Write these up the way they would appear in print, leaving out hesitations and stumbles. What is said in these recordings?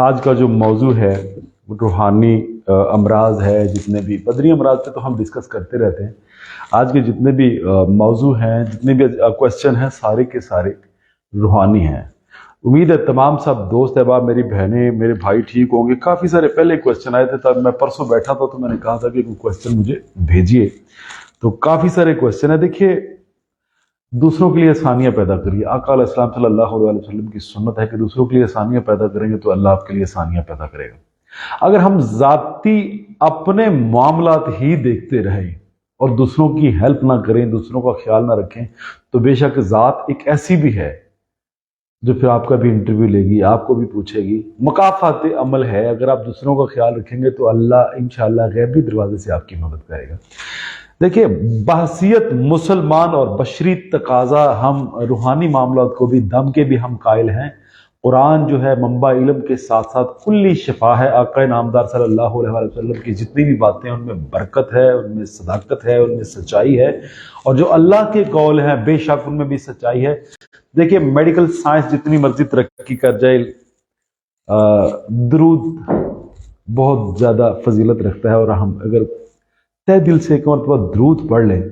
آج کا جو موضوع ہے روحانی امراض ہے، جتنے بھی بدنی امراض پہ تو ہم ڈسکس کرتے رہتے ہیں۔ آج کے جتنے بھی موضوع ہیں، جتنے بھی کوشچن ہیں، سارے کے سارے روحانی ہیں۔ امید ہے تمام سب دوست احباب، میری بہنیں، میرے بھائی ٹھیک ہوں گے۔ کافی سارے پہلے کوشچن آئے تھے، تب میں پرسوں بیٹھا تھا تو میں نے کہا تھا کہ کوئی کوشچن مجھے بھیجیے، تو کافی سارے کوشچن ہیں۔ دیکھیے، دوسروں کے لیے آسانیاں پیدا کریے۔ آقا علیہ السلام صلی اللہ علیہ وسلم کی سنت ہے کہ دوسروں کے لیے آسانیاں پیدا کریں گے تو اللہ آپ کے لیے آسانیاں پیدا کرے گا۔ اگر ہم ذاتی اپنے معاملات ہی دیکھتے رہیں اور دوسروں کی ہیلپ نہ کریں، دوسروں کا خیال نہ رکھیں، تو بے شک ذات ایک ایسی بھی ہے جو پھر آپ کا بھی انٹرویو لے گی، آپ کو بھی پوچھے گی۔ مکافات عمل ہے، اگر آپ دوسروں کا خیال رکھیں گے تو اللہ انشاءاللہ غیبی دروازے سے آپ کی مدد کرے گا۔ دیکھیے، بحثیت مسلمان اور بشری تقاضا ہم روحانی معاملات کو بھی دم کے بھی ہم قائل ہیں۔ قرآن جو ہے منبع علم کے ساتھ ساتھ کلی شفا ہے۔ آقا نامدار صلی اللہ علیہ وسلم کی جتنی بھی باتیں ہیں ان میں برکت ہے، ان میں صداقت ہے، ان میں سچائی ہے، اور جو اللہ کے قول ہیں بے شک ان میں بھی سچائی ہے۔ دیکھیے، میڈیکل سائنس جتنی مرضی ترقی کر جائے، درود بہت زیادہ فضیلت رکھتا ہے، اور ہم اگر تہ دل سے ایک مرتبہ درود پڑھ لیں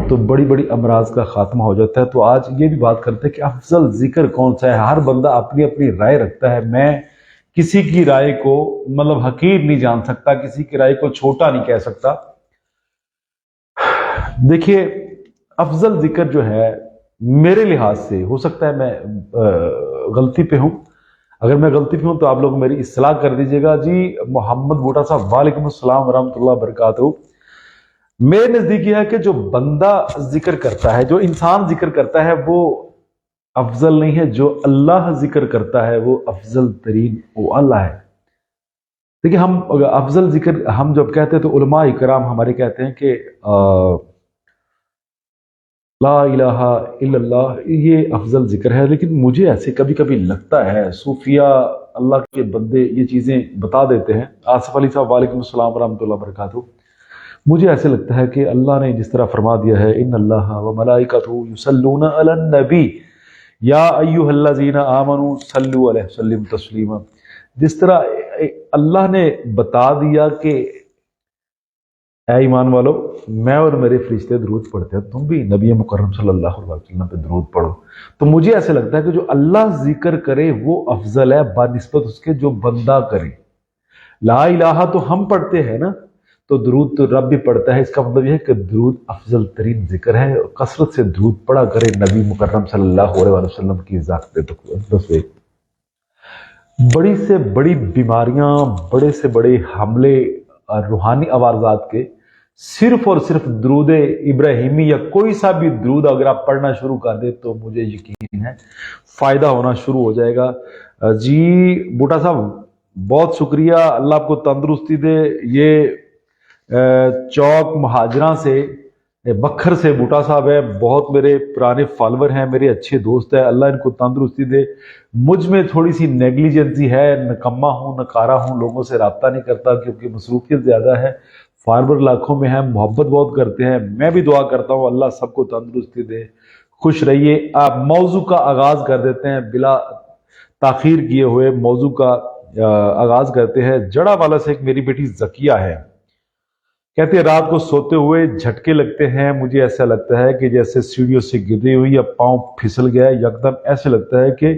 تو بڑی بڑی امراض کا خاتمہ ہو جاتا ہے۔ تو آج یہ بھی بات کرتے ہیں کہ افضل ذکر کون سا ہے۔ ہر بندہ اپنی اپنی رائے رکھتا ہے۔ میں کسی کی رائے کو حقیر نہیں جان سکتا، کسی کی رائے کو چھوٹا نہیں کہہ سکتا۔ دیکھیے، افضل ذکر جو ہے میرے لحاظ سے، ہو سکتا ہے میں غلطی پہ ہوں، اگر میں غلطی پہ ہوں تو آپ لوگ میری اصلاح کر دیجیے گا۔ جی محمد بوٹا صاحب، وعلیکم السلام ورحمۃ اللہ وبرکاتہ۔ میرے نزدیک یہ ہے کہ جو بندہ ذکر کرتا ہے، جو انسان ذکر کرتا ہے، وہ افضل نہیں ہے، جو اللہ ذکر کرتا ہے وہ افضل ترین وہ اللہ ہے۔ دیکھیے، ہم افضل ذکر ہم جب کہتے ہیں تو علماء اکرام ہمارے کہتے ہیں کہ لا الہ الا اللہ یہ افضل ذکر ہے، لیکن مجھے ایسے کبھی کبھی لگتا ہے، صوفیہ اللہ کے بندے یہ چیزیں بتا دیتے ہیں۔ آصف علی صاحب، وعلیکم السلام ورحمۃ اللہ وبرکاتہ۔ مجھے ایسے لگتا ہے کہ اللہ نے جس طرح فرما دیا ہے، ان اللہ و ملائکتہ یصلون علی النبی یا ایھا الذین آمنوا صلوا علیہ وسلم تسلیما، جس طرح اللہ نے بتا دیا کہ اے ایمان والو، میں اور میرے فرشتے درود پڑھتے ہیں، تم بھی نبی مکرم صلی اللہ علیہ وسلم پہ درود پڑھو۔ تو مجھے ایسے لگتا ہے کہ جو اللہ ذکر کرے وہ افضل ہے بنسبت اس کے جو بندہ کرے۔ لا الہ تو ہم پڑھتے ہیں نا، تو درود تو رب بھی پڑھتا ہے۔ اس کا مطلب یہ ہے کہ درود افضل ترین ذکر ہے، اور کثرت سے درود پڑھا کرے نبی مکرم صلی اللہ علیہ وسلم کی ذات پہ۔ بڑی سے بڑی بیماریاں، بڑے سے بڑے حملے روحانی عوارضات کے صرف اور صرف درود ابراہیمی یا کوئی سا بھی درود اگر آپ پڑھنا شروع کر دیں تو مجھے یقین ہے فائدہ ہونا شروع ہو جائے گا۔ جی بوٹا صاحب، بہت شکریہ، اللہ آپ کو تندرستی دے۔ یہ چوک مہاجراں سے بکھر سے بوٹا صاحب ہے، بہت میرے پرانے فالور ہیں، میرے اچھے دوست ہیں، اللہ ان کو تندرستی دے۔ مجھ میں تھوڑی سی نیگلیجنسی ہے، نکما ہوں، نکارا ہوں، لوگوں سے رابطہ نہیں کرتا کیونکہ مصروفیت زیادہ ہے، فارور لاکھوں میں ہیں، محبت بہت کرتے ہیں۔ میں بھی دعا کرتا ہوں اللہ سب کو تندرستی دے، خوش رہیے۔ آپ موضوع کا آغاز کر دیتے ہیں، بلا تاخیر کیے ہوئے موضوع کا آغاز کرتے ہیں۔ جڑا والا سے ایک میری بیٹی زکیہ ہے، کہتے ہیں رات کو سوتے ہوئے جھٹکے لگتے ہیں، مجھے ایسا لگتا ہے کہ جیسے سیڑھیوں سے گری ہوئی یا پاؤں پھسل گیا ہے، یکدم ایسے لگتا ہے کہ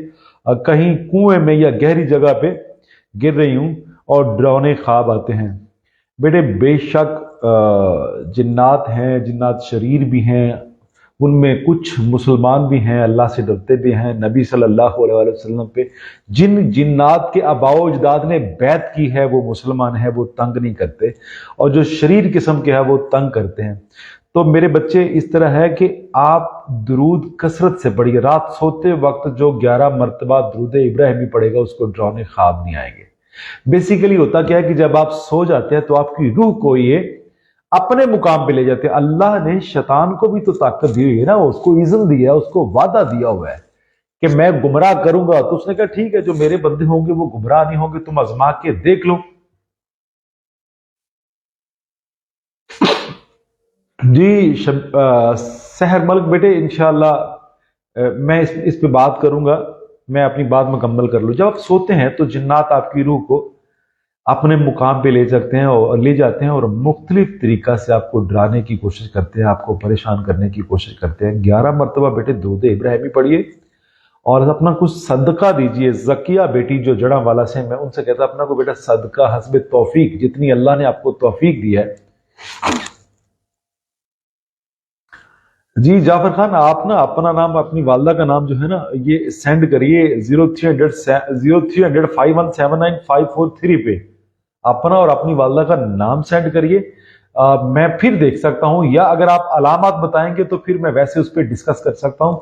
کہیں کنویں میں یا گہری جگہ پہ گر رہی ہوں، اور ڈراؤنے خواب آتے ہیں۔ بیٹے، بے شک جنات ہیں، جنات شریر بھی ہیں، ان میں کچھ مسلمان بھی ہیں، اللہ سے ڈرتے بھی ہیں، نبی صلی اللہ علیہ وسلم پہ جن جنات کے آباء و اجداد نے بیعت کی ہے وہ مسلمان ہے، وہ تنگ نہیں کرتے، اور جو شریر قسم کے ہے وہ تنگ کرتے ہیں۔ تو میرے بچے، اس طرح ہے کہ آپ درود کثرت سے پڑھیے۔ رات سوتے وقت جو 11 مرتبہ درود ابراہیمی پڑھے گا اس کو ڈراؤنے خواب نہیں آئیں گے۔ بیسیکلی ہوتا کیا ہے کہ جب آپ سو جاتے ہیں تو آپ کی روح کو یہ اپنے مقام پہ لے جاتے ہیں۔ اللہ نے شیطان کو بھی تو طاقت دی ہوئی ہے نا، اس کو اذن دیا ہے، اس کو وعدہ دیا ہوا ہے کہ میں گمراہ کروں گا، تو اس نے کہا ٹھیک ہے، جو میرے بندے ہوں گے وہ گمراہ نہیں ہوں گے، تم آزما کے دیکھ لو۔ جی سحر ملک بیٹے، انشاءاللہ میں اس پہ بات کروں گا۔ میں اپنی بات مکمل کر لوں. جب آپ سوتے ہیں تو جنات آپ کی روح کو اپنے مقام پہ لے سکتے ہیں اور لے جاتے ہیں اور مختلف طریقہ سے آپ کو ڈرانے کی کوشش کرتے ہیں, آپ کو پریشان کرنے کی کوشش کرتے ہیں. 11 مرتبہ بیٹے درود ابراہیمی پڑھیے اور اپنا کچھ صدقہ دیجئے. زکیہ بیٹی جو جڑا والا سے, میں ان سے کہتا اپنا کو بیٹا صدقہ حسب توفیق, جتنی اللہ نے آپ کو توفیق دی ہے. جی جعفر خان, آپ نا اپنا نام اپنی والدہ کا نام جو ہے نا یہ سینڈ کریے 030051795543 پہ. اپنا اور اپنی والدہ کا نام سینڈ کریے, میں پھر دیکھ سکتا ہوں, یا اگر آپ علامات بتائیں گے تو پھر میں ویسے اس پہ ڈسکس کر سکتا ہوں.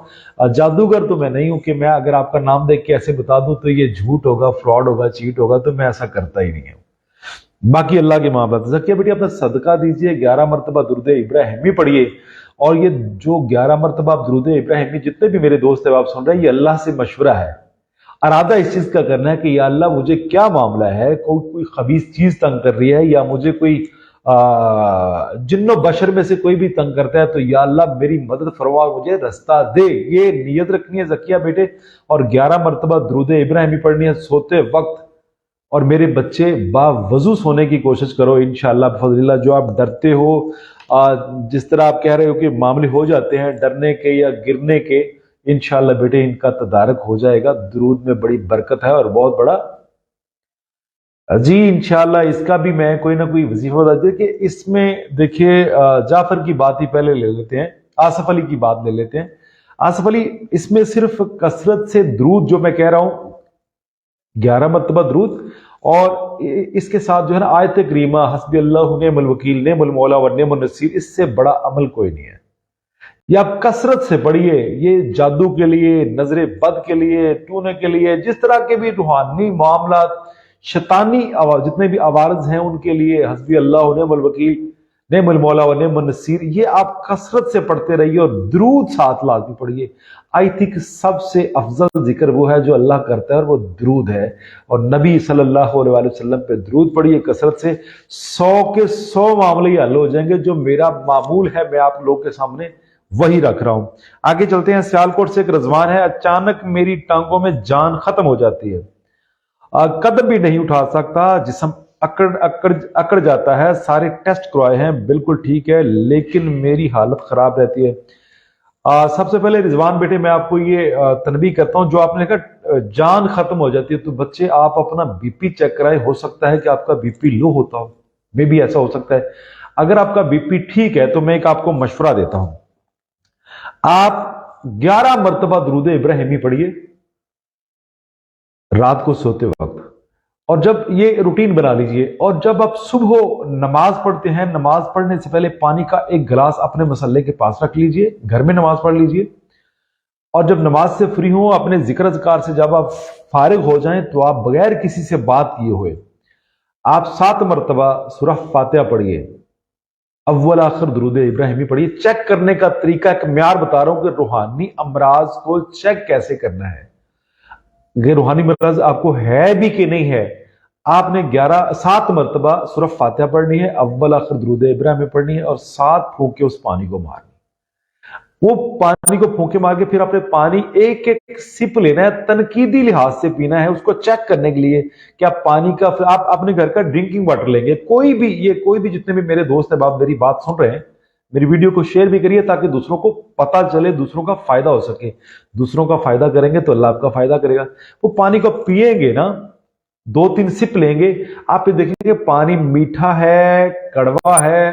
جادوگر تو میں نہیں ہوں کہ میں اگر آپ کا نام دیکھ کے ایسے بتا دوں تو یہ جھوٹ ہوگا, فراڈ ہوگا, چیٹ ہوگا, تو میں ایسا کرتا ہی نہیں ہوں. باقی اللہ کے معاملات. زکیہ بیٹی اپنا صدقہ دیجئے, 11 مرتبہ درود ابراہیمی پڑھیے. اور یہ جو 11 مرتبہ آپ درود ابراہیمی, جتنے بھی میرے دوست ہیں آپ سن رہے ہیں, یہ اللہ سے مشورہ ہے. ارادہ اس چیز کا کرنا ہے کہ یا اللہ مجھے کیا معاملہ ہے, کوئی خبیث چیز تنگ کر رہی ہے, یا مجھے کوئی جن و بشر میں سے کوئی بھی تنگ کرتا ہے, تو یا اللہ میری مدد فرما, مجھے رستہ دے. یہ نیت رکھنی ہے زکیہ بیٹے, اور 11 مرتبہ درود ابراہیمی پڑھنی ہے سوتے وقت. اور میرے بچے باوضو سونے کی کوشش کرو انشاءاللہ بفضل اللہ. جو آپ ڈرتے ہو, جس طرح آپ کہہ رہے ہو کہ معاملے ہو جاتے ہیں ڈرنے کے یا گرنے کے, انشاءاللہ بیٹے ان کا تدارک ہو جائے گا. درود میں بڑی برکت ہے اور بہت بڑا. جی انشاءاللہ اس کا بھی میں کوئی نہ کوئی وظیفہ بتا دیا کہ اس میں دیکھیے جعفر کی بات ہی پہلے لے لیتے ہیں, آصف علی کی بات لے لیتے ہیں. آصف علی, اس میں صرف کثرت سے درود جو میں کہہ رہا ہوں 11 مرتبہ درود, اور اس کے ساتھ جو ہے نا آیت کریمہ حسبی اللہ نعم الوکیل نعم المولا و نعم النصیر, اس سے بڑا عمل کوئی نہیں ہے. یہ آپ کثرت سے پڑھیے. یہ جادو کے لیے, نظر بد کے لیے, ٹونے کے لیے, جس طرح کے بھی روحانی معاملات, شیطانی جتنے بھی عوارض ہیں ان کے لیے حسبی اللہ نعم الوکیل نعم المولا و نعم النصیر, یہ آپ کثرت سے پڑھتے رہیے اور درود ساتھ لازمی پڑھیے. آئی تھنک سب سے افضل ذکر وہ ہے جو اللہ کرتا ہے اور وہ درود ہے. اور نبی صلی اللہ علیہ وسلم پہ درود پڑھیے کثرت سے. 100 کے 100 معاملے حل ہو جائیں گے. جو میرا معمول ہے میں آپ لوگ کے سامنے وہی رکھ رہا ہوں. آگے چلتے ہیں. سیالکوٹ سے ایک رضوان ہے, اچانک میری ٹانگوں میں جان ختم ہو جاتی ہے, قدم بھی نہیں اٹھا سکتا, جسم اکڑ جاتا ہے, سارے ٹیسٹ کروائے ہیں بالکل ٹھیک ہے, لیکن میری حالت خراب رہتی ہے. سب سے پہلے رضوان بیٹے میں آپ کو یہ تنبیہ کرتا ہوں, جو آپ نے کہا جان ختم ہو جاتی ہے, تو بچے آپ اپنا بی پی چیک کرائیں. ہو سکتا ہے کہ آپ کا بی پی لو ہوتا ہو, میں بھی ایسا ہو سکتا ہے. اگر آپ کا بی پی ٹھیک ہے تو میں ایک آپ کو مشورہ دیتا ہوں, آپ 11 مرتبہ درود ابراہیمی پڑھیے رات کو سوتے وقت, اور جب یہ روٹین بنا لیجئے. اور جب آپ صبح نماز پڑھتے ہیں, نماز پڑھنے سے پہلے پانی کا ایک گلاس اپنے مصلے کے پاس رکھ لیجئے, گھر میں نماز پڑھ لیجئے. اور جب نماز سے فری ہوں, اپنے ذکر اذکار سے جب آپ فارغ ہو جائیں, تو آپ بغیر کسی سے بات کیے ہوئے آپ 7 مرتبہ سورہ فاتحہ پڑھیے, اول آخر درود ابراہیمی پڑھیے. چیک کرنے کا طریقہ ایک معیار بتا رہا ہوں کہ روحانی امراض کو چیک کیسے کرنا ہے. کہ روحانی مرض آپ کو ہے بھی کہ نہیں ہے, آپ نے 7 مرتبہ سورہ فاتحہ پڑھنی ہے, اول آخر درود ابراہیمی پڑھنی ہے, اور 7 پھونکے اس پانی کو مارنی. وہ پانی کو پھونکے مار کے پھر اپنے پانی ایک ایک سپ لینا ہے, تنقیدی لحاظ سے پینا ہے, اس کو چیک کرنے کے لیے کہ آپ پانی کا, آپ اپنے گھر کا ڈرنکنگ واٹر لیں گے. کوئی بھی جتنے بھی میرے دوست ہیں, آپ میری بات سن رہے ہیں, میری ویڈیو کو شیئر بھی کریے تاکہ دوسروں کو پتا چلے, دوسروں کا فائدہ ہو سکے. دوسروں کا فائدہ کریں گے تو اللہ آپ کا فائدہ کرے گا. وہ پانی کو پیئیں گے نا, 2-3 سپ لیں گے, آپ دیکھیں گے پانی میٹھا ہے, کڑوا ہے.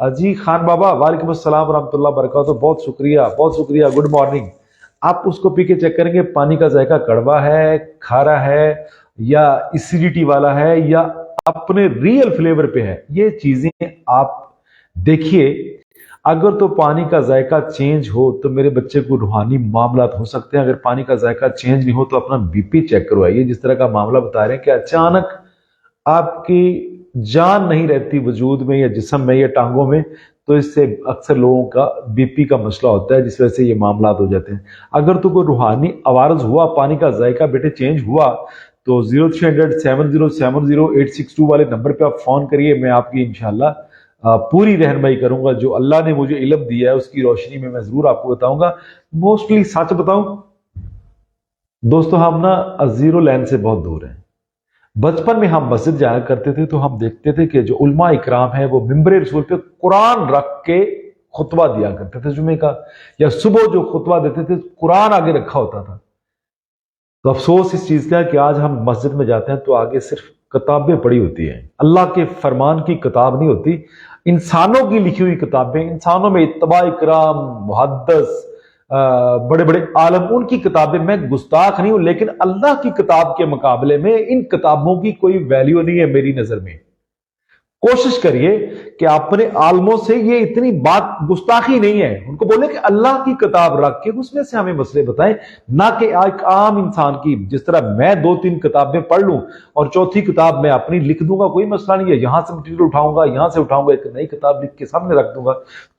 جی خان بابا وعلیکم السلام ورحمۃ اللہ وبرکاتہ, بہت شکریہ, گڈ مارننگ. آپ اس کو پی کے چیک کریں گے پانی کا ذائقہ کڑوا ہے, کھارا ہے, یا ایسیڈیٹی والا ہے, یا اپنے ریئل فلیور پہ ہے. یہ چیزیں آپ دیکھیے. اگر تو پانی کا ذائقہ چینج ہو تو میرے بچے کو روحانی معاملات ہو سکتے ہیں. اگر پانی کا ذائقہ چینج نہیں ہو تو اپنا بی پی چیک کروائیے. جس طرح کا معاملہ بتا رہے ہیں کہ اچانک آپ کی جان نہیں رہتی وجود میں یا جسم میں یا ٹانگوں میں, تو اس سے اکثر لوگوں کا بی پی کا مسئلہ ہوتا ہے, جس وجہ سے یہ معاملات ہو جاتے ہیں. اگر تو کوئی روحانی عوارض ہوا, پانی کا ذائقہ بیٹے چینج ہوا, تو 030070708662 والے نمبر پہ آپ فون کریے. میں آپ کی انشاءاللہ پوری رہنمائی کروں گا. جو اللہ نے مجھے علم دیا ہے اس کی روشنی میں ضرور آپ کو بتاؤں گا. موسٹلی سچ بتاؤں दोस्तों हम ना जीरो लाइन से बहुत दूर हैं। बचपन में हम मस्जिद जाया करते थे तो हम देखते थे कि जो उलमा इकराम है वो मिंबर रसूल पे कुरान रख के खुतबा दिया करते थे जुमे का, या सुबह जो खुतबा देते थे कुरान आगे रखा होता था। तो अफसोस इस चीज का है कि आज हम मस्जिद में जाते हैं तो आगे सिर्फ किताबें पड़ी होती हैं, अल्लाह के फरमान की किताब नहीं होती, इंसानों की लिखी हुई किताबें, इंसानों में इत्तबा इकराम, मुहद्दस, बड़े बड़े आलम, उनकी किताबें। मैं गुस्ताख नहीं हूं, लेकिन अल्लाह की किताब के मुकाबले में इन किताबों की कोई वैल्यू नहीं है मेरी नजर में। कोशिश करिए कि अपने आलमों से ये इतनी बात गुस्ताखी नहीं है, उनको बोले कि अल्लाह की किताब रख के उसमें से हमें मसले बताएं, ना कि एक आम इंसान की। जिस तरह मैं 2-3 किताबें पढ़ लूं और चौथी किताब मैं अपनी लिख दूंगा, कोई मसला नहीं है, यहां से मटीरियल उठाऊंगा, यहां से उठाऊंगा, एक नई किताब लिख के सामने रख दूंगा।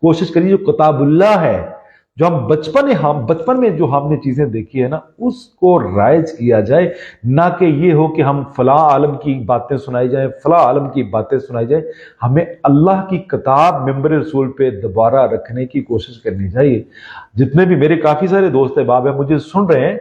कोशिश करिए जो किताबुल्लाह है, जो हम बचपन में जो हमने चीजें देखी है ना, उसको राइज किया जाए, ना कि ये हो कि हम फला आलम की बातें सुनाई जाए, फला आलम की बातें सुनाई जाए। हमें अल्लाह की किताब मिंबर रसूल पे दोबारा रखने की कोशिश करनी चाहिए। जितने भी मेरे काफी सारे दोस्त अहबाब हैं मुझे सुन रहे हैं,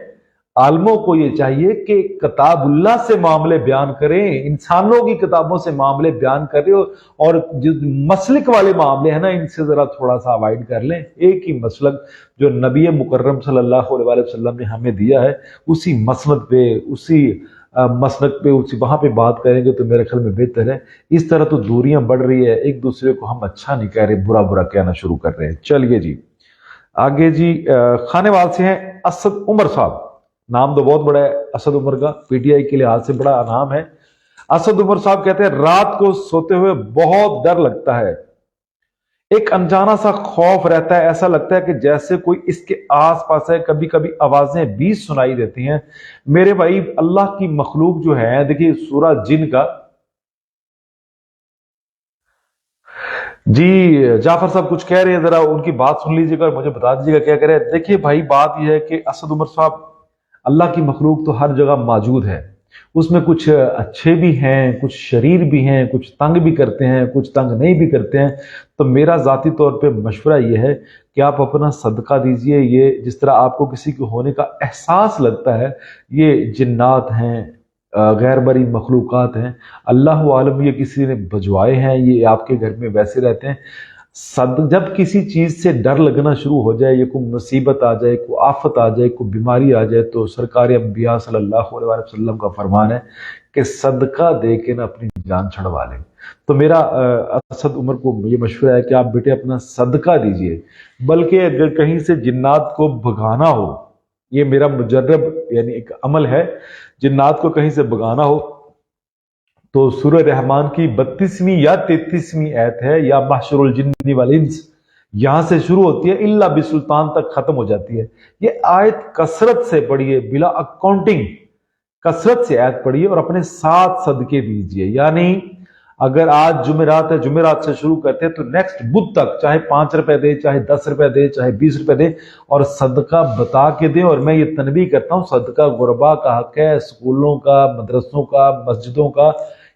आलमों को ये चाहिए कि किताबुल्लाह से मामले बयान करें, इंसानों की किताबों से मामले बयान करें, और जो मसलक वाले मामले हैं ना, इनसे जरा थोड़ा सा अवॉइड कर लें। एक ही मसलक जो नबी मुकर्रम सल्लल्लाहु अलैहि वसल्लम ने हमें दिया है, उसी मसलक पे, उसी मसलक पे, उसी वहां पे बात करेंगे तो मेरे ख्याल में बेहतर है। इस तरह तो दूरियां बढ़ रही है, एक दूसरे को हम अच्छा नहीं कह रहे, बुरा बुरा कहना शुरू कर रहे हैं। चलिए जी आगे जी, खानेवाल से हैं असद उमर साहब। नाम तो बहुत बड़ा है असद उमर का, पीटीआई के लिहाज से बड़ा नाम है। असद उमर साहब कहते हैं रात को सोते हुए बहुत डर लगता है, एक अनजाना सा खौफ रहता है, ऐसा लगता है कि जैसे कोई इसके आसपास है, कभी कभी आवाजें भी सुनाई देती हैं। मेरे भाई अल्लाह की मखलूक जो है, देखिए सूरह जिन का, जी जाफर साहब कुछ कह रहे हैं, जरा उनकी बात सुन लीजिएगा और मुझे बता दीजिएगा क्या कह रहे हैं। देखिए भाई बात यह है कि असद उमर साहब, अल्लाह की मखलूक तो हर जगह मौजूद है, उसमें कुछ अच्छे भी हैं, कुछ शरीर भी हैं, कुछ तंग भी करते हैं, कुछ तंग नहीं भी करते हैं। तो मेरा जाती तौर पे मशवरा ये है कि आप अपना सदका दीजिए। ये जिस तरह आपको किसी के होने का एहसास लगता है, ये जिन्नात हैं, गैर बरी मखलूक़ात हैं, अल्लाह आलम ये किसी ने भिजवाए हैं, ये आपके घर में वैसे रहते हैं। जब किसी चीज से डर लगना शुरू हो जाए, ये कोई मुसीबत आ जाए, कोई आफत आ जाए, कोई बीमारी आ जाए, तो सरकार अंबिया सल्लल्लाहु अलैहि वसल्लम का फरमान है कि सदका दे के ना अपनी जान छड़वा लें। तो मेरा असद उमर को ये मशवरा है कि आप बेटे अपना सदका दीजिए। बल्कि अगर कहीं से जिन्नात को भगाना हो, ये मेरा मुजर्रब यानी एक अमल है, जिन्नात को कहीं से भगाना हो तो सूरह रहमान की 32वीं या 33वीं आयत है, या महशरुल जिन्नी वल इंस, यहां से शुरू होती है, इल्ला बिसुल्तान तक खत्म हो जाती है। ये आयत कसरत से पढ़िए, बिला अकाउंटिंग कसरत से आयत पढ़िए और अपने साथ सदके दीजिए। यानी अगर आज जुमेरात है, जुमेरात से शुरू करते हैं तो नेक्स्ट बुध तक चाहे 5 रुपए दे, चाहे 10 रुपए दे, चाहे 20 रुपए दे, और सदका बता के दे। और मैं ये तनबीह करता हूं, सदका गुरबा का हक है, स्कूलों का, मदरसों का, मस्जिदों का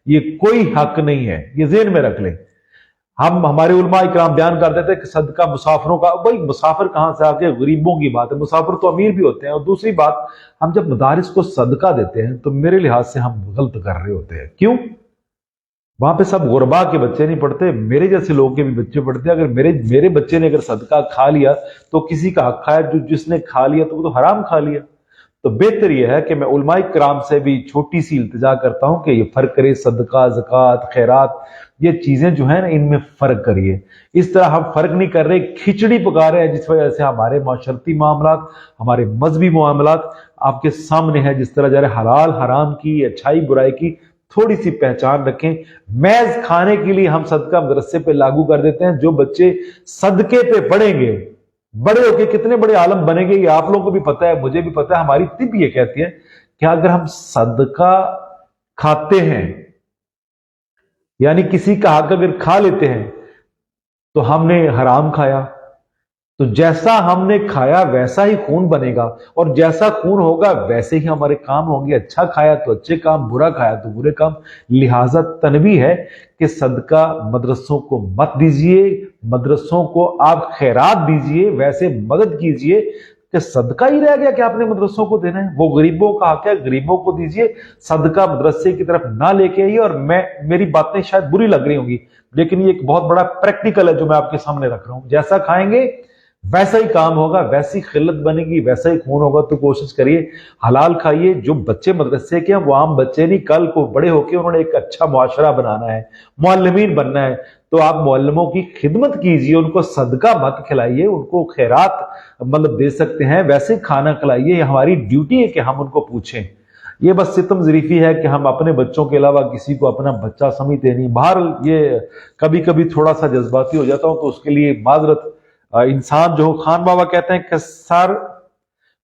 ये कोई हक नहीं है, ये ज़हन में रख लें। हम हमारे उलमा इकराम बयान कर देते हैं कि सदका मुसाफिरों का, भाई मुसाफिर कहां से आके, गरीबों की बात है, मुसाफिर तो अमीर भी होते हैं। और दूसरी बात, हम जब मदारिस को सदका देते हैं तो मेरे लिहाज से हम गलत कर रहे होते हैं। क्यों? वहां पे सब गुरबा के बच्चे नहीं पढ़ते, मेरे जैसे लोगों के भी बच्चे पढ़ते हैं। अगर मेरे बच्चे ने अगर सदका खा लिया तो किसी का हक है, जो जिसने खा लिया तो वो तो हराम खा लिया। तो बेहतर यह है कि मैं उलमाए किराम से भी छोटी सी इल्तिजा करता हूं कि ये फर्क करे, सदका, ज़कात, खैरात, ये चीजें जो है ना, इनमें फर्क करिए। इस तरह हम फर्क नहीं कर रहे, खिचड़ी पका रहे हैं, जिस वजह से हमारे माशरती मामलात, हमारे मजहबी मामलात आपके सामने है। जिस तरह जरा हलाल हराम की, अच्छाई बुराई की थोड़ी सी पहचान रखें। मैज खाने के लिए हम सदका मदरसे पे लागू कर देते हैं। जो बच्चे सदके पे पढ़ेंगे बड़े होके कितने बड़े आलम बनेंगे, ये आप लोगों को भी पता है, मुझे भी पता है। हमारी तिब ये कहती है कि अगर हम सदका खाते हैं, यानी किसी का हक अगर खा लेते हैं, तो हमने हराम खाया। तो जैसा हमने खाया वैसा ही खून बनेगा, और जैसा खून होगा वैसे ही हमारे काम होंगे। अच्छा खाया तो अच्छे काम, बुरा खाया तो बुरे काम। लिहाजा तनबीह है कि सदका मदरसों को मत दीजिए, मदरसों को आप खैरात दीजिए, वैसे मदद कीजिए کہ सदका ही रह गया कि आपने मदरसों को देना है? वो गरीबों का हक है, गरीबों को दीजिए, सदका मदरसे की तरफ ना लेके आइए। और मेरी बातें शायद बुरी लग रही होंगी, लेकिन ये एक बहुत बड़ा प्रैक्टिकल है जो मैं आपके सामने रख रहा हूं। जैसा खाएंगे वैसा ही काम होगा, वैसी खिल्लत बनेगी, वैसा ही खून होगा। तो कोशिश करिए हलाल खाइए। जो बच्चे मदरसे के हैं वो आम बच्चे नहीं, कल को बड़े होकर उन्होंने एक अच्छा मुआशरा बनाना है, मुअल्लिमीन बनना है। तो आप मुअल्लिमों की खिदमत कीजिए, उनको सदका मत खिलाइए, उनको खैरात मतलब दे सकते हैं वैसे खाना खिलाइए। ये हमारी ड्यूटी है कि हम उनको पूछें। ये बस सितम ज़रीफी है कि हम अपने बच्चों के अलावा किसी को अपना बच्चा समझते नहीं। बाहर ये कभी कभी थोड़ा सा जज्बाती हो जाता हूं तो उसके लिए माजरत। इंसान जो खान बाबा कहते हैं कि सर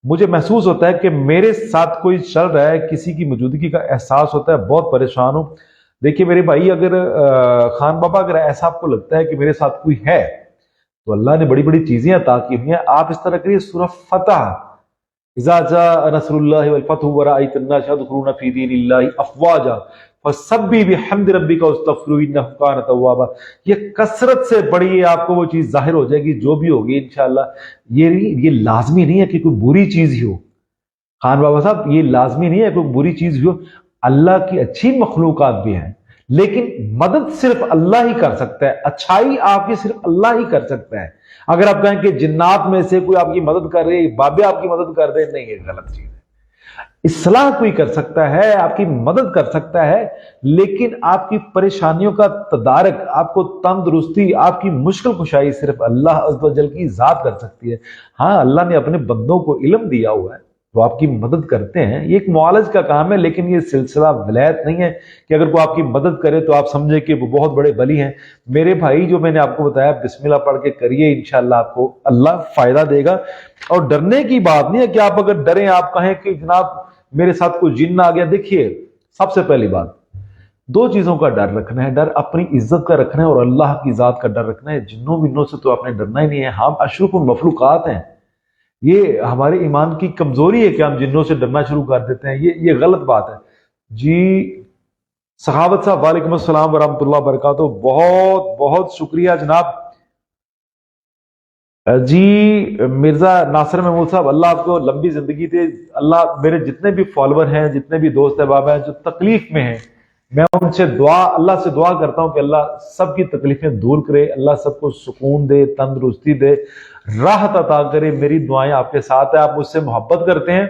मुझे महसूस होता है कि मेरे साथ कोई चल रहा है, किसी की मौजूदगी का एहसास होता है, बहुत परेशान हूं। देखिए मेरे भाई, अगर खान बाबा अगर ऐसा आपको लगता है कि मेरे साथ कोई है तो अल्लाह ने बड़ी बड़ी चीजें अता की हुई हैं। आप इस तरह करिए, सूरह फतह, इज़ा जाअ नस्रुल्लाहि वल फतहु व रअयत अन्नास यदखुलूना फी दीनिल्लाहि अफ़वाजा फसब्बिह बिहम्दि रब्बिका वस्तगफिरहू इन्नहु कान तव्वाबा। ये कसरत से पढ़िए, आपको वो चीज जाहिर हो जाएगी जो भी होगी इंशाअल्लाह। ये लाजमी नहीं है कि कोई बुरी चीज ही हो खान बाबा साहब, ये लाजमी नहीं है कोई बुरी चीज भी हो। अल्लाह की अच्छी मखलूकात भी हैं, लेकिन मदद सिर्फ अल्लाह ही कर सकता है, अच्छाई आपकी सिर्फ अल्लाह ही कर सकता है। अगर आप कहें कि जिन्नात में से कोई आपकी मदद कर रहे, बाबे आपकी मदद कर रहे, नहीं, ये गलत चीज है। इस्लाह कोई कर सकता है, आपकी मदद कर सकता है, लेकिन आपकी परेशानियों का तदारक, आपको तंदुरुस्ती, आपकी मुश्किल कुशाई सिर्फ अल्लाह अज़्ज़ व जल की जात कर सकती है। हाँ, अल्लाह ने अपने बंदों को इल्म दिया हुआ है, वो आपकी मदद करते हैं, ये एक मुआलज का काम है। लेकिन ये सिलसिला विलायत नहीं है कि अगर कोई आपकी मदद करे तो आप समझे कि वो बहुत बड़े वली हैं। मेरे भाई, जो मैंने आपको बताया बिस्मिल्लाह पढ़ के करिए, इंशाअल्लाह आपको अल्लाह फायदा देगा। और डरने की बात नहीं है कि आप अगर डरें, आप कहें कि जनाब मेरे साथ कोई जिन्न आ गया। देखिए, सबसे पहली बात, दो चीजों का डर रखना है। डर अपनी इज्जत का रखना है और अल्लाह की जात का डर रखना है। जिन्नों विन्नों से तो आपने डरना ही नहीं है। हम अशरफुल मखलूकात हैं। ये हमारे ईमान की कमजोरी है कि हम जिन्नों से डरना शुरू कर देते हैं। ये गलत बात है जी। सखावत साहब, वालेकुम अस्सलाम व रहमतुल्लाह व बरकातहू। बहुत बहुत शुक्रिया जनाब जी। मिर्जा नासिर महमूद साहब, अल्लाह आपको लंबी जिंदगी दे। अल्लाह, मेरे जितने भी फॉलोअर हैं, जितने भी दोस्त अहबाब हैं जो तकलीफ में हैं, मैं उनसे अल्लाह से दुआ करता हूं कि अल्लाह सबकी तकलीफें दूर करे, अल्लाह सबको सुकून दे, तंदुरुस्ती दे, राहत अता करे। मेरी दुआएं आपके साथ है। आप मुझसे मोहब्बत करते हैं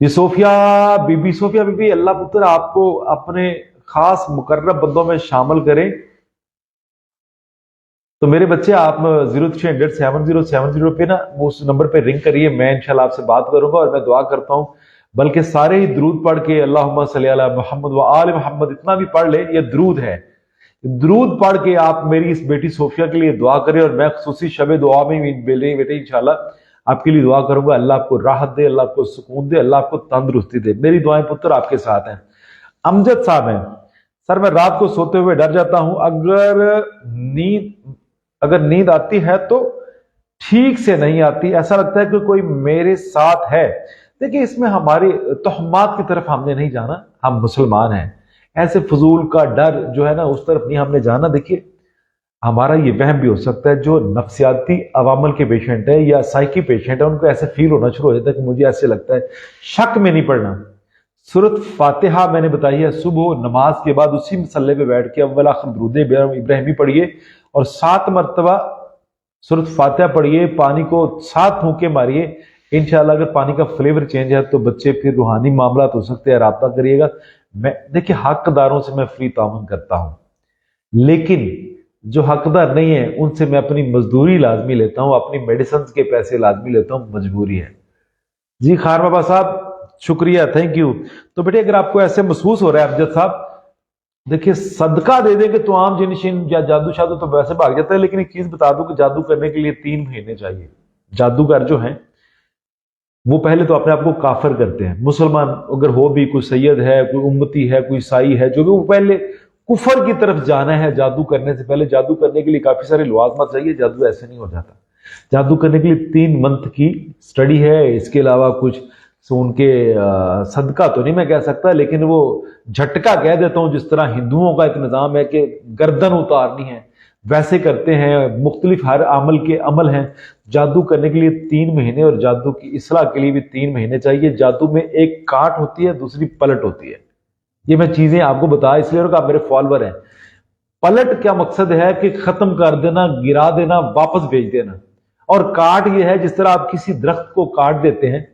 ये सोफिया बीबी, अल्लाह पुत्र आपको अपने खास मुकर्रब बंदों में शामिल करें। तो मेरे बच्चे, आप 03007070 पे ना उस नंबर पे रिंग करिए, मैं इंशाल्लाह आपसे बात करूंगा और मैं दुआ करता हूं। बल्कि सारे ही दरूद पढ़ के अल्लाहुम्मा सल्ली अला मुहम्मद व आले मुहम्मद इतना भी पढ़ ले, ये दरूद है। दरूद पढ़ के आप मेरी इस बेटी सोफिया के लिए दुआ करें और मैं खुसूसी शब दुआ में बेटे इंशाल्लाह आपके लिए दुआ करूंगा। अल्लाह आपको राहत दे, अल्लाह आपको सुकून दे, अल्लाह आपको तंदुरुस्ती दे। मेरी दुआएं पुत्र आपके साथ हैं। अमजद साहब हैं, सर मैं रात को सोते हुए डर जाता हूं, अगर नींद आती है तो ठीक से नहीं आती, ऐसा लगता है कि कोई मेरे साथ है। देखिए, इसमें हमारी तोहमात की तरफ हमने नहीं जाना, हम मुसलमान हैं। ऐसे फजूल का डर जो है ना, उस तरफ नहीं हमने जाना। देखिए, हमारा ये वहम भी हो सकता है, जो नफ्सियाती अवामल के पेशेंट है या साइकी पेशेंट है, उनको ऐसे फील होना शुरू हो जाता है कि मुझे ऐसे लगता है। शक में नहीं पड़ना। सूरत फातिहा मैंने बताई है, सुबह नमाज के बाद उसी मसल्ले पे बैठ के अव्वल आखिर दुरूद इब्राहिमी पढ़िए और 7 मरतबा सूरत फातिहा पढ़िए, पानी को 7 फूंके मारिए। इंशाअल्लाह अगर पानी का फ्लेवर चेंज है तो बच्चे फिर रूहानी मामला हो सकते हैं, राब्ता करिएगा। मैं देखिए, हकदारों से मैं फ्री ताउन करता हूं, लेकिन जो हकदार नहीं है उनसे मैं अपनी मजदूरी लाजमी लेता हूं, अपनी मेडिसिन के पैसे लाजमी लेता हूं, मजबूरी है जी। खान बाबा साहब शुक्रिया, थैंक यू। तो बेटे, अगर आपको ऐसे महसूस हो रहा है अमजद साहब, देखिए सदका दे देंगे तो आम जिन या जादू शादू तो वैसे भाग जाता है, लेकिन एक चीज बता दूं कि जादू करने के लिए 3 महीने चाहिए। जादूगर जो हैं वो पहले तो अपने आप को काफिर करते हैं। मुसलमान अगर हो भी, कोई सैयद है, कोई उम्मती है, कोई साई है, जो भी, वो पहले कुफर की तरफ जाना है जादू करने से पहले। जादू करने के लिए काफी सारे लवाजमत चाहिए, जादू ऐसे नहीं हो जाता। जादू करने के लिए 3 मंथ की स्टडी है। इसके अलावा कुछ उनके सदका तो नहीं मैं कह सकता, लेकिन वो झटका कह देता हूं, जिस तरह हिंदुओं का एक निजाम है कि गर्दन उतारनी है, वैसे करते हैं, मुख्तलिफ हर अमल के अमल हैं। जादू करने के लिए 3 महीने और जादू की इस्लाह के लिए भी 3 महीने चाहिए। जादू में एक काट होती है, दूसरी पलट होती है। ये मैं चीजें आपको बताया इसलिए आप मेरे फॉलोअर हैं। पलट क्या मकसद है कि खत्म कर देना, गिरा देना, वापस भेज देना। और काट ये है जिस तरह आप किसी दरख्त को काट देते हैं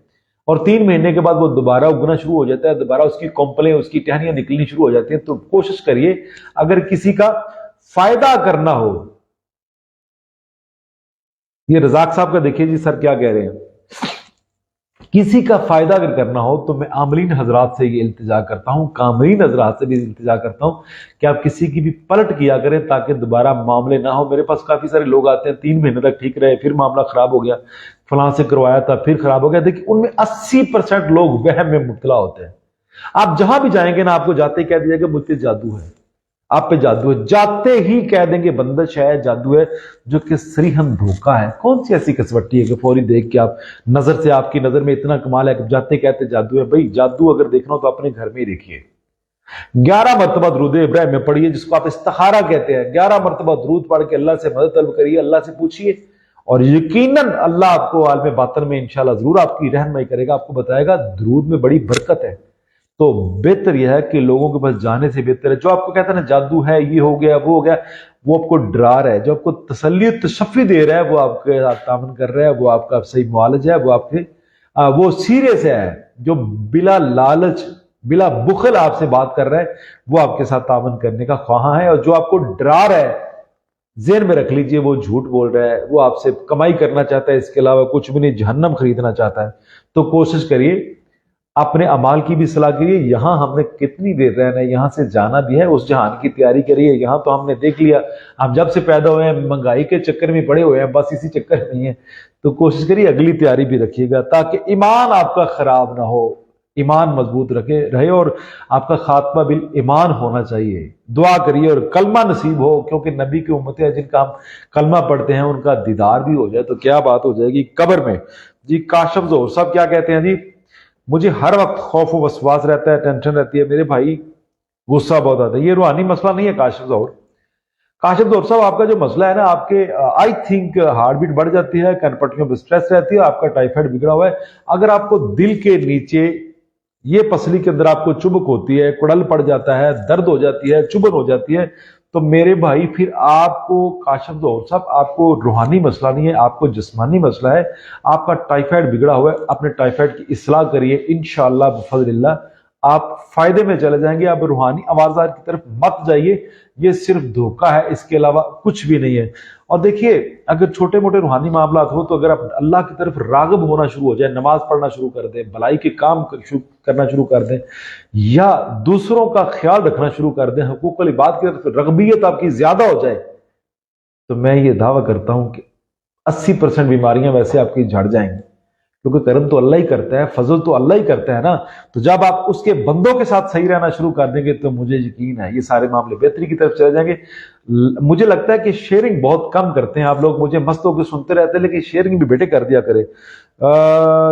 और 3 महीने के बाद वो दोबारा उगना शुरू हो जाता है, दोबारा उसकी कोंपलें, उसकी टहनियां निकलनी शुरू हो जाती हैं। तो कोशिश करिए अगर किसी का फायदा करना हो, ये रजाक साहब का देखिए जी, सर क्या कह रहे हैं, किसी का फायदा अगर करना हो तो मैं आमरीन हजरात से ये इल्तिजा करता हूं, कामरीन हजरात से भी इल्तिजा करता हूं कि आप किसी की भी पलट किया करें ताकि दोबारा मामले ना हो। मेरे पास काफी सारे लोग आते हैं, 3 महीने तक ठीक रहे, फिर मामला खराब हो गया, फलां से करवाया था फिर खराब हो गया। देखिए उनमें 80% लोग वहम में मुब्तला होते हैं। आप जहां भी जाएंगे ना, आपको जाते ही कह दीजिएगा मुझ पे जादू है, आप पे जादू है, जाते ही कह देंगे बंदिश है, जादू है, जो कि सरीहन धोखा है। कौन सी ऐसी कसवट्टी है कि फौरी देख के आप नजर से, आपकी नजर में इतना कमाल है कि जाते कहते जादू है। भाई जादू अगर देखना हो तो अपने घर में ही देखिए। 11 मरतबा दरूद इब्राहिम में पढ़िए, जिसको आप इस्तिखारा कहते हैं। 11 मरतबा दरूद पढ़ के अल्लाह से मदद तलब करिए, अल्लाह से पूछिए, और यकीनन अल्लाह आपको आलम बातिन में इंशाल्लाह जरूर आपकी रहनुमाई करेगा, आपको बताएगा दरूद में बड़ी बरकत है। तो बेहतर यह है कि लोगों के पास जाने से बेहतर है, जो आपको कहता है ना जादू है, ये हो गया वो हो गया, वो आपको डरा रहा है। जो आपको तसल्ली तशफ़ी दे रहा है, वो आपके साथ तामन कर रहा है, वो आपका सही मुआलज है, वो आपके वो सीरियस है। जो बिला लालच, बिला बुखल आपसे बात कर रहा है, वो आपके साथ तामन करने का ख्वाहा है। और जो आपको डरा रहा है, ज़हन में रख लीजिए, वो झूठ बोल रहा है, वो आपसे कमाई करना चाहता है, इसके अलावा कुछ भी नहीं, जहन्नम खरीदना चाहता है। तो कोशिश करिए, अपने अमाल की भी सलाह करिए। यहां हमने कितनी देर रहना है, यहां से जाना भी है, उस जहान की तैयारी करिए। यहां तो हमने देख लिया, हम जब से पैदा हुए हैं महंगाई के चक्कर में पड़े हुए हैं, बस इसी चक्कर में है। तो कोशिश करिए अगली तैयारी भी रखिएगा ताकि ईमान आपका खराब ना हो, ईमान मजबूत रखे रहे और आपका खात्मा बिल ईमान होना चाहिए। दुआ करिए और कलमा नसीब हो, क्योंकि नबी की उम्मतें हैं, जिनका हम कलमा पढ़ते हैं उनका दीदार भी हो जाए तो क्या बात हो जाएगी कब्र में। जी काशिफ ज़ोहर साहब क्या कहते हैं जी, मुझे हर वक्त खौफ व वसवास रहता है, टेंशन रहती है, मेरे भाई गुस्सा बहुत आता है। ये रूहानी मसला नहीं है काशिफ ज़ोहर। काशिफ ज़ोहर साहब, आपका जो मसला है ना, आपके आई थिंक हार्ट बीट बढ़ जाती है, कनपट्टियों में स्ट्रेस रहती है, आपका टाइफाइड बिगड़ा हुआ है। अगर आपको दिल के नीचे ये पसली के अंदर आपको चुभक होती है, कुड़ल पड़ जाता है, दर्द हो जाती है, चुभन हो जाती है, तो मेरे भाई फिर आपको काशिफ ज़ोहर साहब, आपको रूहानी मसला नहीं है, आपको जिस्मानी मसला है। आपका टाइफाइड बिगड़ा हुआ है, अपने टाइफाइड की इस्लाह करिए, इंशाअल्लाह बफज़लिल्लाह आप फायदे में चले जाएंगे। आप रूहानी आवाज़ार की तरफ मत जाइए, ये सिर्फ धोखा है, इसके अलावा कुछ भी नहीं है। और देखिए अगर छोटे मोटे रूहानी मामला हो तो अगर आप अल्लाह की तरफ राग़िब होना शुरू हो जाए, नमाज पढ़ना शुरू कर दें, भलाई के काम करना शुरू कर दें, या दूसरों का ख्याल रखना शुरू कर दें, हुकूकुल इबाद की तरफ रग़बियत आपकी ज्यादा हो जाए, तो मैं ये दावा करता हूं कि 80% बीमारियां वैसे आपकी झड़ जाएंगी, क्योंकि करम तो अल्लाह ही करता है, फजल तो अल्लाह ही करता है ना। तो जब आप उसके बंदों के साथ सही रहना शुरू कर देंगे तो मुझे यकीन है ये सारे मामले बेहतरी की तरफ चले जाएंगे। मुझे लगता है कि शेयरिंग बहुत कम करते हैं आप लोग, मुझे मस्त होकर सुनते रहते हैं, लेकिन शेयरिंग भी बेटे कर दिया करे।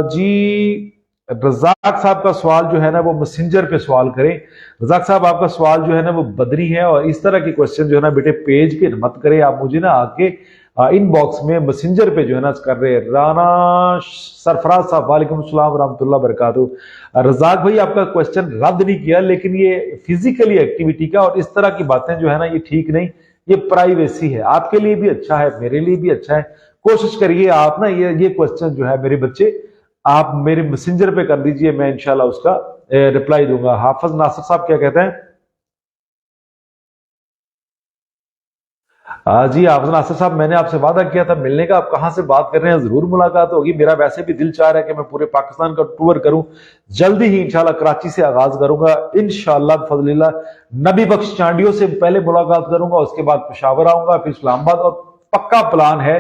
जी रजाक साहब का सवाल जो है ना वो मैसेंजर पे सवाल करें। रजाक साहब आपका सवाल जो है ना वो बदरी है, और इस तरह के क्वेश्चन जो है ना बेटे पेज पे मत करें, आप मुझे ना आके इनबॉक्स में मैसेंजर पे जो है ना कर रहे हैं। राना सरफराज साहब वालेकुम अस्सलाम रहमतुल्लाह बरकातहू। रजाक भाई आपका क्वेश्चन रद्द नहीं किया, लेकिन ये फिजिकली एक्टिविटी का और इस तरह की बातें जो है ना ये ठीक नहीं, ये प्राइवेसी है, आपके लिए भी अच्छा है, मेरे लिए भी अच्छा है। कोशिश करिए आप ना ये क्वेश्चन जो है मेरे बच्चे आप मेरे मैसेंजर पे कर दीजिए, मैं इंशाल्लाह उसका रिप्लाई दूंगा। हाफिज नासिर साहब क्या कहते हैं? जी हाफिज नासिर साहब, मैंने आपसे वादा किया था मिलने का, आप कहां से बात कर रहे हैं? जरूर मुलाकात होगी। मेरा वैसे भी दिल चाह रहा है कि मैं पूरे पाकिस्तान का टूर करूं, जल्दी ही इंशाल्लाह कराची से आगाज करूंगा इंशाल्लाह फजलिल्लाह। नबी बख्श चांडियों से पहले मुलाकात करूंगा, उसके बाद पेशावर आऊंगा, फिर इस्लामाबाद, और पक्का प्लान है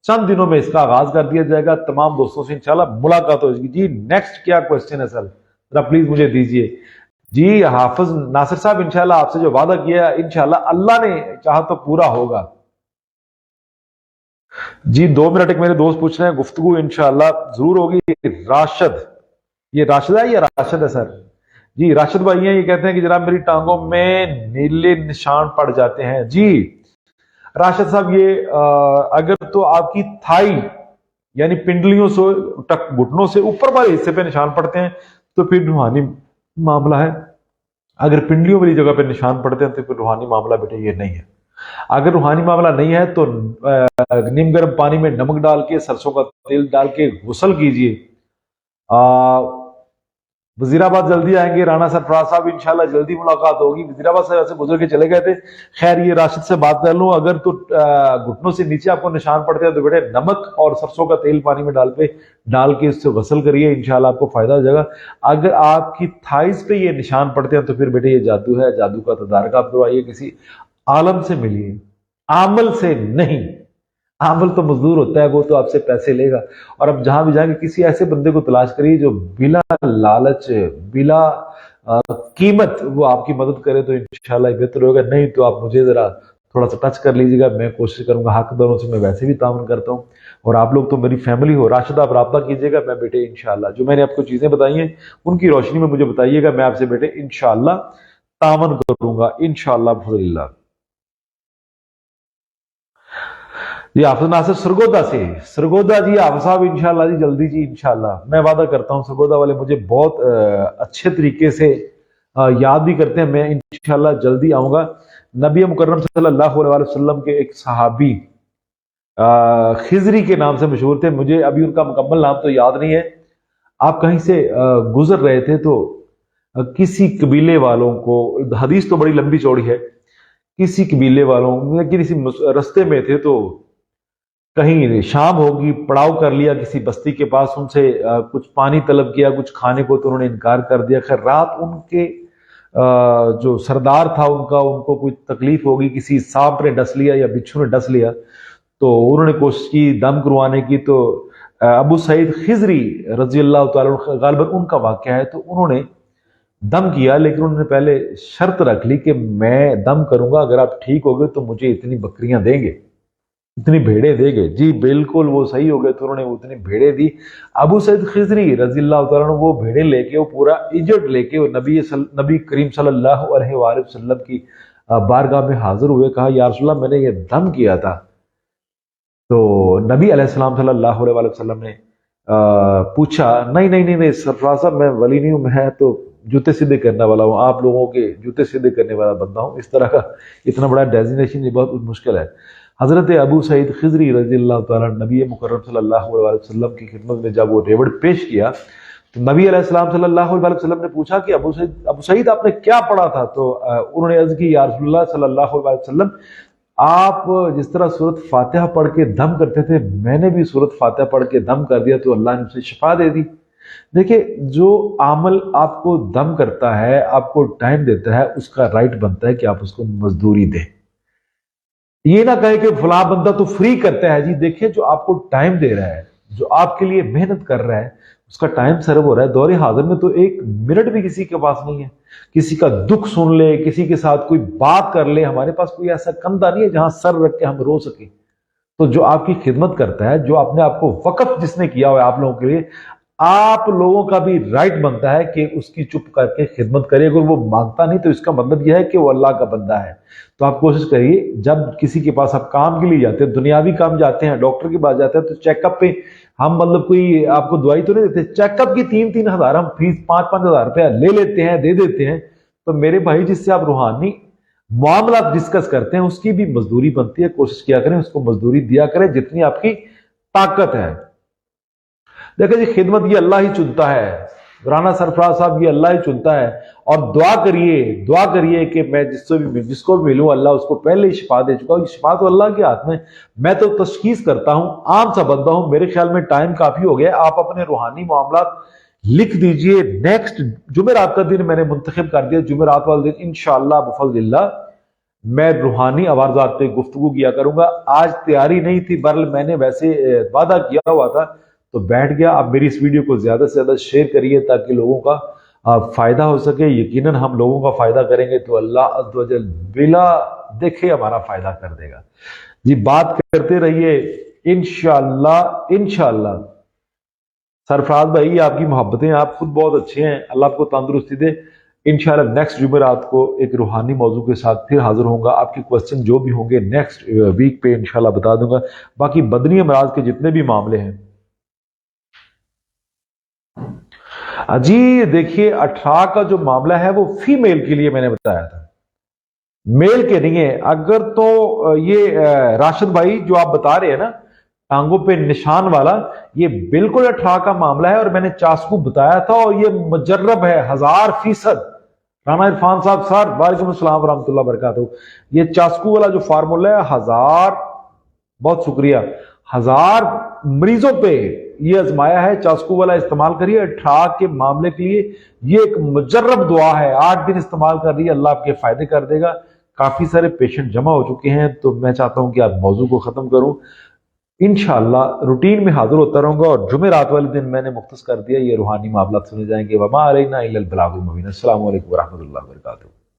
चंद दिनों में इसका आगाज कर दिया जाएगा। तमाम दोस्तों से इंशाल्लाह मुलाकात होगी। जी नेक्स्ट क्या क्वेश्चन है सर, जरा प्लीज मुझे दीजिए। जी हाफिज नासिर साहब, इंशाल्लाह आपसे जो वादा किया इंशाल्लाह अल्लाह ने चाहा तो पूरा होगा। जी 2 मिनट एक मेरे दोस्त पूछ रहे हैं, गुफ्तगू इंशाल्लाह जरूर होगी। राशिद, ये राशिद है या राशिद है सर? जी राशिद भाई हैं, ये कहते हैं कि जरा मेरी टांगों में नीले निशान पड़ जाते हैं। जी राशिद साहब ये अगर तो आपकी थाई यानी पिंडलियों से तक घुटनों से ऊपर वाले हिस्से पे निशान पड़ते हैं तो फिर रूहानी मामला है। अगर पिंडलियों वाली जगह पे निशान पड़ते हैं तो फिर रूहानी मामला बेटे ये नहीं है। अगर रूहानी मामला नहीं है तो नीम गर्म पानी में नमक डाल के सरसों का तेल डाल के गुस्ल कीजिए। वजीराबाद जल्दी आएंगे राणा सरफराज साहब, इंशाल्लाह जल्दी मुलाकात होगी। वजीराबाद से वैसे गुजर के चले गए थे। खैर ये राशिद से बात कर लूं, अगर तो घुटनों से नीचे आपको निशान पड़ते हैं तो बेटे नमक और सरसों का तेल पानी में डाल के इससे गसल करिए, इंशाल्लाह आपको फायदा हो जाएगा। अगर आपकी थाइस पे ये निशान पड़ते हैं तो फिर बेटे ये जादू है, जादू का तदारक आप करवाइए, किसी आलम से मिलिए, आमल से नहीं। आमल तो मजदूर होता है, वो तो आपसे पैसे लेगा। और अब जहां भी जाएंगे किसी ऐसे बंदे को तलाश करिए जो बिला लालच, बिला कीमत वो आपकी मदद करे तो इंशाल्लाह बेहतर होगा। नहीं तो आप मुझे जरा थोड़ा सा टच कर लीजिएगा, मैं कोशिश करूंगा। हकदारों से मैं वैसे भी ताउन करता हूँ और आप लोग तो मेरी फैमिली हो। राशिद आप राब्ता कीजिएगा, मैं बेटे इंशाल्लाह जो मैंने आपको चीजें बताई हैं उनकी रोशनी में मुझे बताइएगा, मैं आपसे बेटे इंशाल्लाह तावन करूंगा इंशाल्लाह बफज़लिल्लाह। जी हाफिज नासिर सरगोदा से, सरगोदा जी हाफिज साहब इंशाल्लाह जी जल्दी जी इंशाल्लाह, मैं वादा करता हूँ। सरगोदा वाले मुझे बहुत अच्छे तरीके से याद भी करते हैं, मैं इंशाल्लाह जल्दी आऊंगा। नबी मुकर्रम सल्लल्लाहु अलैहि वसल्लम के एक सहाबी खिजरी के नाम से मशहूर थे, मुझे अभी उनका मुकम्मल नाम तो याद नहीं है। आप कहीं से गुजर रहे थे तो किसी कबीले वालों को, हदीस तो बड़ी लंबी चौड़ी है, किसी कबीले वालों किसी रस्ते में थे तो कहीं शाम होगी, पड़ाव कर लिया किसी बस्ती के पास, उनसे कुछ पानी तलब किया, कुछ खाने को, तो उन्होंने इनकार कर दिया। खैर रात उनके जो सरदार था उनका, उनको कोई तकलीफ होगी, किसी सांप ने डस लिया या बिच्छू ने डस लिया, तो उन्होंने कोशिश की दम करवाने की। तो अबू सईद खिजरी रजी अल्लाह तआला अन्हु, गालिबन उनका वाक़या है, तो उन्होंने दम किया, लेकिन उन्होंने पहले शर्त रख ली कि मैं दम करूंगा, अगर आप ठीक हो गए तो मुझे इतनी बकरियां देंगे, इतनी भेड़े देंगे। जी बिल्कुल वो सही हो गए, तो उन्होंने उतनी भेड़े दी। अबू सईद खिजरी रजी अल्लाह तआला अन्हु वो भेड़े लेके, वो पूरा इजट लेके वो नबी करीम सल्लल्लाहु अलैहि वसल्लम की बारगाह में हाजिर हुए। कहा या रसूल अल्लाह मैंने ये दम किया था। तो नबी अलैहिस्सलाम सल्लल्लाहु अलैहि वसल्लम ने पूछा, नहीं नहीं नहीं नहीं सरफराज साहब, मैं वली नहीं हूं, मैं तो जूते सीधे करने वाला हूँ, आप लोगों के जूते सीधे करने वाला बंदा हूँ। इस तरह का इतना बड़ा डेजिग्नेशन ये बहुत मुश्किल है। हजरत अबू सईद खिजरी रजी अल्लाह तआला नबी मुकर्रम सल्लल्लाहु अलैहि वसल्लम की खिदमत में जब वो रेवड़ पेश किया तो नबी अलैहिस्सलाम सल्लल्लाहु अलैहि वसल्लम ने पूछा कि अबू सईद आपने क्या पढ़ा था? तो उन्होंने अर्ज की या रसूलल्लाह सल्लल्लाहु अलैहि वसल्लम, आप जिस तरह सूरत फातिहा पढ़ के दम करते थे, मैंने भी सूरत फातिहा पढ़ के दम कर दिया तो अल्लाह ने उसे शिफा दे दी। देखिए जो अमल आपको दम करता है, आपको टाइम देता है, उसका राइट बनता है कि आप उसको मजदूरी दें। ये ना कहे कि फला बंदा तो फ्री करता है। जी देखिए जो आपको टाइम दे रहा है, जो आपके लिए मेहनत कर रहा है, उसका टाइम सर्व हो रहा है। दौरे हाजिर में तो एक मिनट भी किसी के पास नहीं है, किसी का दुख सुन ले, किसी के साथ कोई बात कर ले, हमारे पास कोई ऐसा कंधा नहीं है जहां सर रख के हम रो सके। तो जो आपकी खिदमत करता है, जो अपने आपको वक्फ जिसने किया हुआ है आप लोगों के लिए, आप लोगों का भी राइट बनता है कि उसकी चुप करके खिदमत करिए। अगर वो मांगता नहीं तो इसका मतलब यह है कि वो अल्लाह का बंदा है। तो आप कोशिश करिए, जब किसी के पास आप काम के लिए जाते हैं, दुनियावी काम जाते हैं, डॉक्टर के पास जाते हैं, तो चेकअप पे हम मतलब कोई आपको दवाई तो नहीं देते, चेकअप की 3-3 हजार हम फीस 5-5 हजार रुपया ले लेते हैं, दे देते हैं। तो मेरे भाई जिससे आप रूहानी मामला डिस्कस करते हैं उसकी भी मजदूरी बनती है। कोशिश किया करें, उसको मजदूरी दिया करें जितनी आपकी ताकत है। देखिए जी खिदमत ये अल्लाह ही चुनता है, राना सरफराज साहब ये अल्लाह ही चुनता है। और दुआ करिए कि मैं जिसको भी मिलूं अल्लाह उसको पहले ही शिफा दे चुका हूं। शिफा तो अल्लाह के हाथ में, मैं तो तशखीस करता हूं, आम सा बंदा हूं। मेरे ख्याल में टाइम काफी हो गया, आप अपने रूहानी मामला लिख दीजिए। नेक्स्ट जुमेरात का दिन मैंने मुंतखब कर दिया, जुमेरात वाले दिन इंशाअल्लाह बफज़लिल्लाह मैं रूहानी आवाज़ात पे गुफ्तगू किया करूंगा। आज तैयारी नहीं थी, बहरहाल मैंने वैसे वादा किया हुआ था तो बैठ गया। आप मेरी इस वीडियो को ज्यादा से ज्यादा शेयर करिए ताकि लोगों का फायदा हो सके। यकीनन हम लोगों का फायदा करेंगे तो अल्लाह अज़्ज़ व जल बिला देखे हमारा फायदा कर देगा। जी बात करते रहिए, इंशाअल्लाह इंशाअल्लाह। सरफराज भाई आपकी मोहब्बतें, आप खुद बहुत अच्छे हैं, अल्लाह आपको तंदुरुस्ती दे। इंशाल्लाह नेक्स्ट जुमेरात को एक रूहानी मौजू के साथ फिर हाजिर होऊंगा। आपके क्वेश्चन जो भी होंगे नेक्स्ट वीक पे इंशाल्लाह बता दूंगा। बाकी बदनी अमराज के जितने भी मामले हैं, जी देखिए 18 का जो मामला है वो फीमेल के लिए मैंने बताया था, मेल के नहीं है। अगर तो ये राशिद भाई जो आप बता रहे हैं ना टांगों पे निशान वाला, ये बिल्कुल 18 का मामला है और मैंने चास्कू बताया था और ये मुजर्रब है 1000%। राना इरफान साहब सर वालेकुम अस्सलाम रहमतुल्लाह बरकातहू। ये चास्कू वाला जो फार्मूला है 1000, बहुत शुक्रिया, 1000 मरीजों पे ये आजमाया है, चास्कू वाला इस्तेमाल करिए 18 के मामले के लिए। ये एक मुजर्रब दुआ है, 8 दिन इस्तेमाल कर रही है, अल्लाह आपके फायदे कर देगा। काफी सारे पेशेंट जमा हो चुके हैं, तो मैं चाहता हूं कि आप मौजू को खत्म करूं। इंशाअल्लाह रूटीन में हाजिर होता रहूंगा और जुमेरात वाले दिन मैंने मुख्तस कर दिया, ये रूहानी मामला सुने जाएंगे। वमा अलैना इल्लल बलागुल मुबीन। अस्सलामु अलैकुम व रहमतुल्लाहि व बरकातहू।